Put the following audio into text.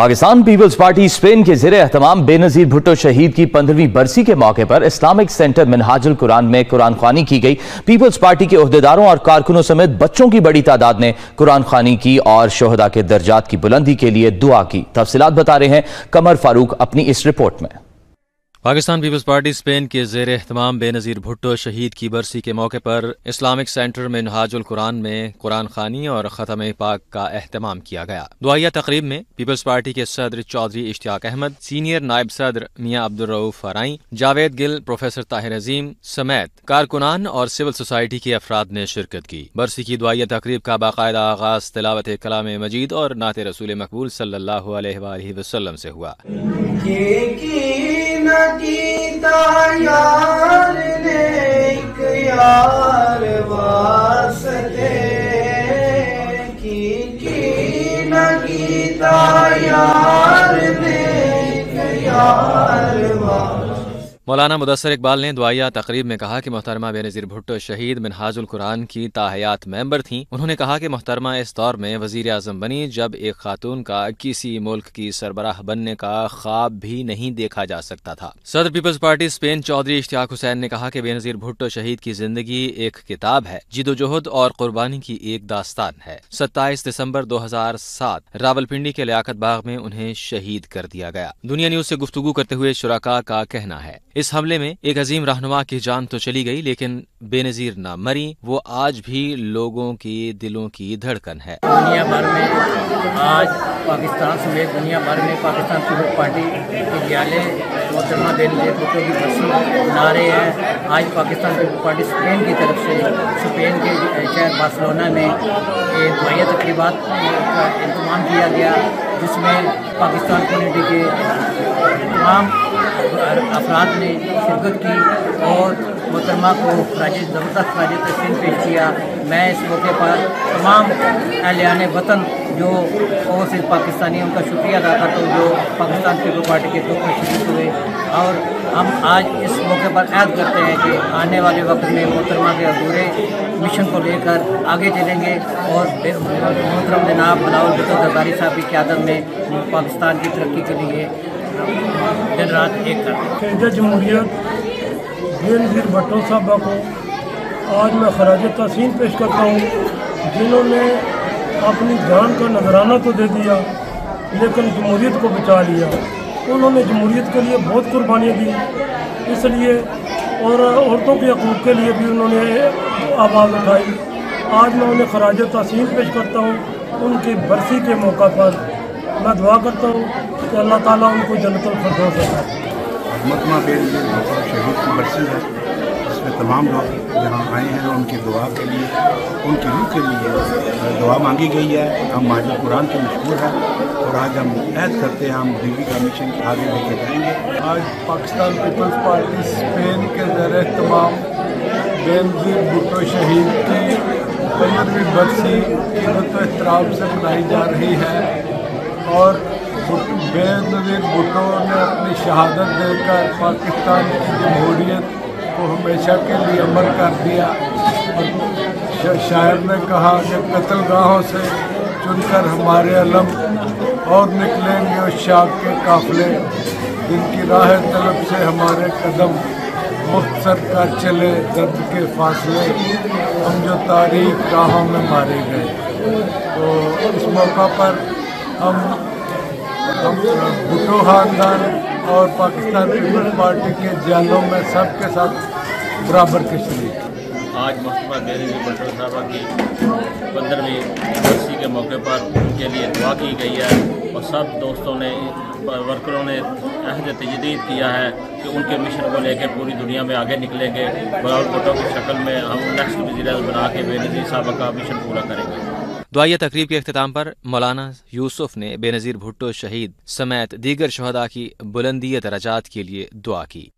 Pakistan peoples Party Spain के ज़ेरे एहतमाम बेनज़ीर भुट्टो शहीद की 15वीं बरसी के मौके पर इस्लामिक सेंटर मिनहाजुल कुरान में कुरान ख़्वानी की गई। पीपल्स पार्टी के ओहदेदारों और कारकुनों समेत बच्चों की बड़ी तादाद ने कुरान ख़्वानी की और शोहदा के दर्जात की बुलंदी के लिए दुआ की। तफसीलात बता रहे हैं कमर फारूक अपनी इस रिपोर्ट में। पाकिस्तान पीपल्स पार्टी स्पेन के ज़ेरे एहतमाम बेनज़ीर भुट्टो शहीद की बरसी के मौके पर इस्लामिक सेंटर में मिनहाजुल कुरान में कुरान ख़्वानी और ख़त्म पाक का एहतमाम किया गया। दुआया तकरीब में पीपल्स पार्टी के सदर चौधरी इश्तियाक अहमद, सीनियर नायब सदर मियां अब्दुल रऊफ फराई, जावेद गिल, प्रोफेसर ताहिर अजीम समेत कारकुनान और सिविल सोसाइटी के अफराद ने शिरकत की। बरसी की दुआया तकरीब का बाकायदा आगाज तिलावत कलाम मजीद और नात रसूल मकबूल सल्लल्लाहु अलैहि वसल्लम से हुआ। यार ने एक यार वास्ते की न गीता यार ने एक यार वास्ते। मौलाना मुदस्सर इकबाल ने दुआया तकरीब में कहा कि मोहतरमा बेनज़ीर भुट्टो शहीद मिनहाजुल कुरान की ताहयात मेंबर थीं। उन्होंने कहा कि मोहतरमा इस दौर में वज़ीर आज़म बनी जब एक खातून का किसी मुल्क की सरबराह बनने का ख्वाब भी नहीं देखा जा सकता था। सदर पीपल्स पार्टी स्पेन चौधरी इश्तियाक हुसैन ने कहा कि बेनज़ीर भुट्टो शहीद की जिंदगी एक किताब है, जिद्दोजहद और कुर्बानी की एक दास्तान है। 27 दिसंबर 2007 रावलपिंडी के लियाकत बाग में उन्हें शहीद कर दिया गया। दुनिया न्यूज से गुफ्तगू करते हुए शुरका का कहना है, इस हमले में एक अजीम रहनुमा की जान तो चली गई, लेकिन बेनज़ीर न मरी। वो आज भी लोगों के दिलों की धड़कन है। दुनिया भर में आज पाकिस्तान समेत दुनिया भर में पाकिस्तान पीपल्स पार्टी के जियाले मोहतरमा बेनज़ीर भुट्टो की बरसी मना रहे हैं। आज पाकिस्तान पीपल्स पार्टी स्पेन की तरफ से स्पेन के शहर बार्सिलोना में एक दुआया तकरीबात का इंतजाम किया गया, जिसमें पाकिस्तान कम्युनिटी के तमाम अफराद ने शिरकत की और मोहतरमा को ज़बरदस्त खराज तहसीन पेश किया। मैं इस मौके पर तमाम अहलियान वतन जो ओवरसीज़ पाकिस्तानी उनका शुक्रिया अदा करता हूँ जो पाकिस्तान पीपल्स पार्टी के दुख में शरीक हुए। और हम आज इस मौके पर ऐद करते हैं कि आने वाले वक्त में मोहतरमा के अधूरे मिशन को लेकर आगे चलेंगे और मोहतरम जनाब बिलावल भुट्टो ज़रदारी साहब की क़यादत में पाकिस्तान की तरक्की के लिए दिन रात एक करते। जमहूरियत बेनज़ीर भुट्टो साहबा को आज मैं खराज तहसीन पेश करता हूँ, जिन्होंने अपनी जान का नजराना तो दे दिया लेकिन जमहूरियत को बचा लिया। उन्होंने जमहूरियत के लिए बहुत कुर्बानियाँ दी, इसलिए और औरतों के हकूक़ के लिए भी उन्होंने आवाज़ उठाई। आज मैं उन्हें खराज तहसीन पेश करता हूँ। उनकी बरसी के मौका पर मैं दुआ करता हूँ कि अल्लाह ताला उनको जन्नतुल फिरदौस अता करे। मोहतरमा बेनज़ीर भुट्टो शहीद की बरसी है, इसमें तमाम लोग यहाँ आए हैं और उनकी दुआ के लिए, उनकी रूह के लिए दुआ मांगी गई है। हम माजिद कुरान के मशहूर हैं और आज हम ऐद करते हैं हम डिग्री का मिशन आगे लेके जाएंगे। आज पाकिस्तान पीपल्स पार्टी स्पेन के ज़रिए तमाम बेनज़ीर भुट्टो शहीद की 15वीं बरसी क़ीमत एहतराम से मनाई जा रही है और बेनज़ीर भुट्टो ने अपनी शहादत देकर पाकिस्तान की जमहूरियत को हमेशा के लिए अमर कर दिया। और शायर ने कहा कि कत्लगाहों से चुनकर हमारे अलम और निकलेंगे उस शाख के काफ़िले, जिनकी राह तलब से हमारे कदम मुख्तसर कर चले दर्द के फासले, हम जो तारीख राहों में मारे गए। तो इस मौका पर हम भुट्टो खानदान और पाकिस्तान पीपल्स पार्टी के जालों में सबके साथ बराबर के शरीक। आज मोहतरमा बेनज़ीर भुट्टो साहबा की 15वीं बरसी के मौके पर उनके लिए दुआ की गई है और सब दोस्तों ने वर्करों ने अहद तजदीद किया है कि उनके मिशन को लेकर पूरी दुनिया में आगे निकलेंगे। बिलावल भुट्टो की शक्ल में हम नेक्स्ट वज़ीर-ए-आज़म बना के बेनज़ीर साहबा का मिशन पूरा करेंगे। दुआया तकरीब के अख्तिताम पर मौलाना यूसुफ ने बेनज़ीर भुट्टो शहीद समेत दीगर शहदा की बुलंदी दरजात के लिए दुआ की।